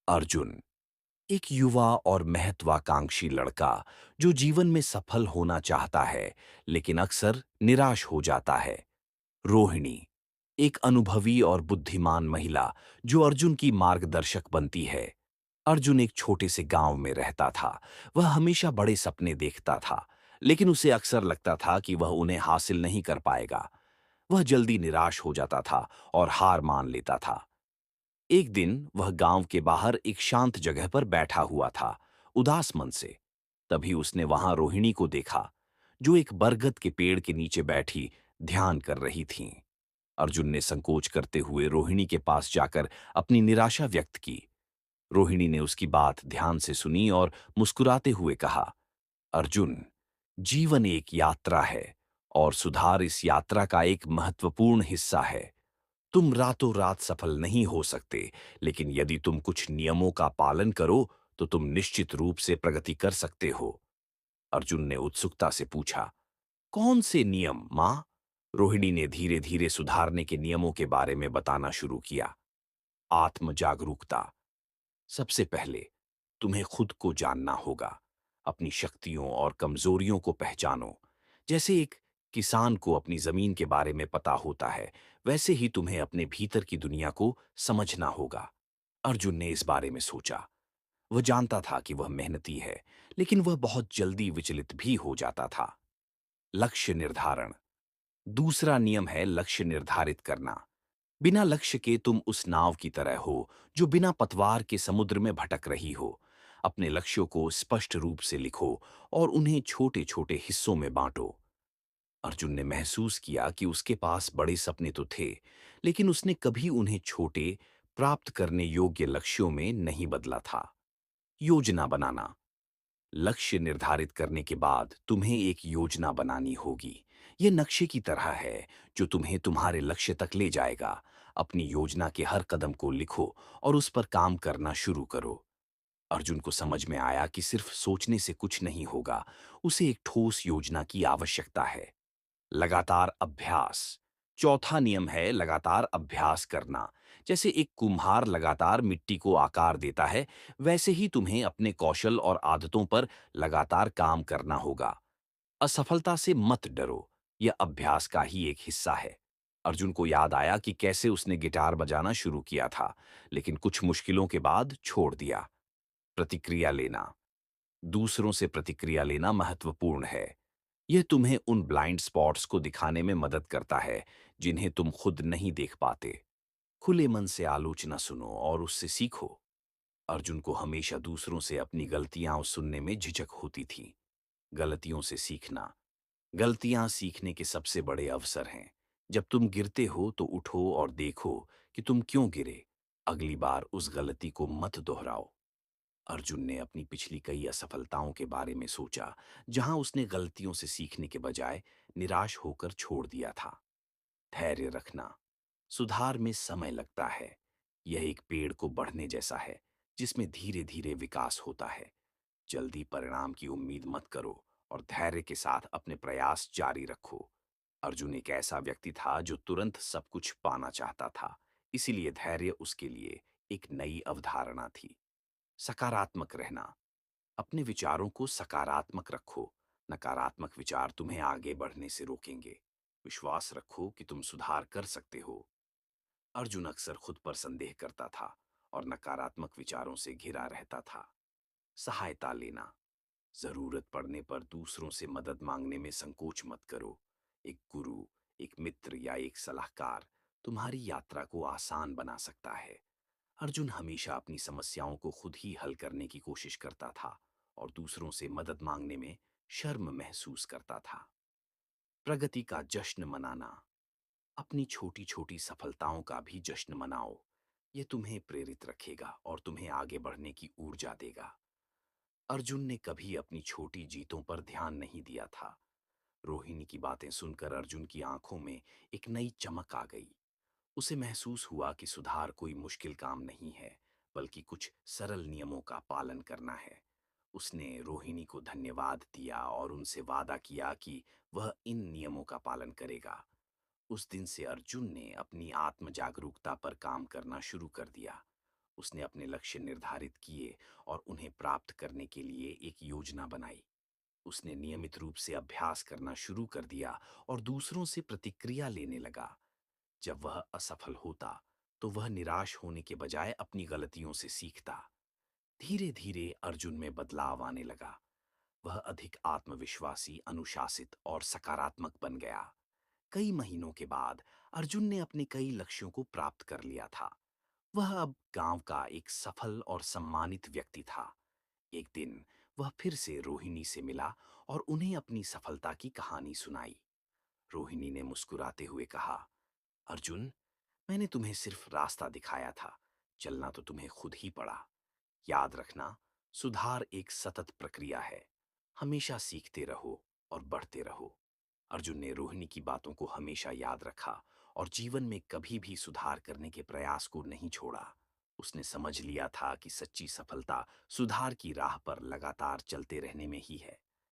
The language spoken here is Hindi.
अर्जुन एक युवा और महत्वाकांक्षी लड़का जो जीवन में सफल होना चाहता है लेकिन अक्सर निराश हो जाता है। रोहिणी एक अनुभवी और बुद्धिमान महिला जो अर्जुन की मार्गदर्शक बनती है। अर्जुन एक छोटे से गांव में रहता था। वह हमेशा बड़े सपने देखता था, लेकिन उसे अक्सर लगता था कि वह उन्हें हासिल नहीं कर पाएगा। वह जल्दी निराश हो जाता था और हार मान लेता था। एक दिन वह गांव के बाहर एक शांत जगह पर बैठा हुआ था, उदास मन से। तभी उसने वहां रोहिणी को देखा, जो एक बरगद के पेड़ के नीचे बैठी ध्यान कर रही थीं। अर्जुन ने संकोच करते हुए रोहिणी के पास जाकर अपनी निराशा व्यक्त की। रोहिणी ने उसकी बात ध्यान से सुनी और मुस्कुराते हुए कहा, अर्जुन, जीवन एक यात्रा है और सुधार इस यात्रा का एक महत्वपूर्ण हिस्सा है। तुम रातों रात सफल नहीं हो सकते, लेकिन यदि तुम कुछ नियमों का पालन करो, तो तुम निश्चित रूप से प्रगति कर सकते हो। अर्जुन ने उत्सुकता से पूछा, कौन से नियम, मां? रोहिणी ने धीरे धीरे सुधारने के नियमों के बारे में बताना शुरू किया। आत्म जागरूकता। सबसे पहले तुम्हें खुद को जानना होगा। अपनी शक्तियों और कमजोरियों को पहचानो। जैसे एक किसान को अपनी जमीन के बारे में पता होता है, वैसे ही तुम्हें अपने भीतर की दुनिया को समझना होगा। अर्जुन ने इस बारे में सोचा। वह जानता था कि वह मेहनती है, लेकिन वह बहुत जल्दी विचलित भी हो जाता था। लक्ष्य निर्धारण। दूसरा नियम है लक्ष्य निर्धारित करना। बिना लक्ष्य के तुम उस नाव की तरह हो जो बिना पतवार के समुद्र में भटक रही हो। अपने लक्ष्यों को स्पष्ट रूप से लिखो और उन्हें छोटे छोटे हिस्सों में बांटो। अर्जुन ने महसूस किया कि उसके पास बड़े सपने तो थे, लेकिन उसने कभी उन्हें छोटे, प्राप्त करने योग्य लक्ष्यों में नहीं बदला था। योजना बनाना। लक्ष्य निर्धारित करने के बाद तुम्हें एक योजना बनानी होगी। यह नक्शे की तरह है जो तुम्हें तुम्हारे लक्ष्य तक ले जाएगा। अपनी योजना के हर कदम को लिखो और उस पर काम करना शुरू करो। अर्जुन को समझ में आया कि सिर्फ सोचने से कुछ नहीं होगा, उसे एक ठोस योजना की आवश्यकता है। लगातार अभ्यास। चौथा नियम है लगातार अभ्यास करना। जैसे एक कुम्हार लगातार मिट्टी को आकार देता है, वैसे ही तुम्हें अपने कौशल और आदतों पर लगातार काम करना होगा। असफलता से मत डरो, यह अभ्यास का ही एक हिस्सा है। अर्जुन को याद आया कि कैसे उसने गिटार बजाना शुरू किया था, लेकिन कुछ मुश्किलों के बाद छोड़ दिया। प्रतिक्रिया लेना। दूसरों से प्रतिक्रिया लेना महत्वपूर्ण है। यह तुम्हें उन ब्लाइंड स्पॉट्स को दिखाने में मदद करता है जिन्हें तुम खुद नहीं देख पाते। खुले मन से आलोचना सुनो और उससे सीखो। अर्जुन को हमेशा दूसरों से अपनी गलतियां सुनने में झिझक होती थी। गलतियों से सीखना। गलतियां सीखने के सबसे बड़े अवसर हैं। जब तुम गिरते हो तो उठो और देखो कि तुम क्यों गिरे। अगली बार उस गलती को मत दोहराओ। अर्जुन ने अपनी पिछली कई असफलताओं के बारे में सोचा, जहां उसने गलतियों से सीखने के बजाय निराश होकर छोड़ दिया था। धैर्य रखना। सुधार में समय लगता है। यह एक पेड़ को बढ़ने जैसा है, जिसमें धीरे धीरे विकास होता है। जल्दी परिणाम की उम्मीद मत करो और धैर्य के साथ अपने प्रयास जारी रखो। अर्जुन एक ऐसा व्यक्ति था जो तुरंत सब कुछ पाना चाहता था, इसीलिए धैर्य उसके लिए एक नई अवधारणा थी। सकारात्मक रहना। अपने विचारों को सकारात्मक रखो। नकारात्मक विचार तुम्हें आगे बढ़ने से रोकेंगे। विश्वास रखो कि तुम सुधार कर सकते हो। अर्जुन अक्सर खुद पर संदेह करता था और नकारात्मक विचारों से घिरा रहता था। सहायता लेना। जरूरत पड़ने पर दूसरों से मदद मांगने में संकोच मत करो। एक गुरु, एक मित्र या एक सलाहकार तुम्हारी यात्रा को आसान बना सकता है। अर्जुन हमेशा अपनी समस्याओं को खुद ही हल करने की कोशिश करता था और दूसरों से मदद मांगने में शर्म महसूस करता था। प्रगति का जश्न मनाना। अपनी छोटी छोटी सफलताओं का भी जश्न मनाओ। यह तुम्हें प्रेरित रखेगा और तुम्हें आगे बढ़ने की ऊर्जा देगा। अर्जुन ने कभी अपनी छोटी जीतों पर ध्यान नहीं दिया था। रोहिणी की बातें सुनकर अर्जुन की आंखों में एक नई चमक आ गई। उसे महसूस हुआ कि सुधार कोई मुश्किल काम नहीं है, बल्कि कुछ सरल नियमों का पालन करना है। उसने रोहिणी को धन्यवाद दिया और उनसे वादा किया कि वह इन नियमों का पालन करेगा। उस दिन से अर्जुन ने अपनी आत्म जागरूकता पर काम करना शुरू कर दिया। उसने अपने लक्ष्य निर्धारित किए और उन्हें प्राप्त करने के लिए एक योजना बनाई। उसने नियमित रूप से अभ्यास करना शुरू कर दिया और दूसरों से प्रतिक्रिया लेने लगा। जब वह असफल होता, तो वह निराश होने के बजाय अपनी गलतियों से सीखता। धीरे धीरे अर्जुन में बदलाव आने लगा। वह अधिक आत्मविश्वासी, अनुशासित और सकारात्मक बन गया। कई महीनों के बाद अर्जुन ने अपने कई लक्ष्यों को प्राप्त कर लिया था। वह अब गांव का एक सफल और सम्मानित व्यक्ति था। एक दिन वह फिर से रोहिणी से मिला और उन्हें अपनी सफलता की कहानी सुनाई। रोहिणी ने मुस्कुराते हुए कहा, अर्जुन, मैंने तुम्हें सिर्फ रास्ता दिखाया था, चलना तो तुम्हें खुद ही पड़ा। याद रखना, सुधार एक सतत प्रक्रिया है। हमेशा सीखते रहो और बढ़ते रहो। अर्जुन ने रोहिणी की बातों को हमेशा याद रखा और जीवन में कभी भी सुधार करने के प्रयास को नहीं छोड़ा। उसने समझ लिया था कि सच्ची सफलता सुधार की राह पर लगातार चलते रहने में ही है।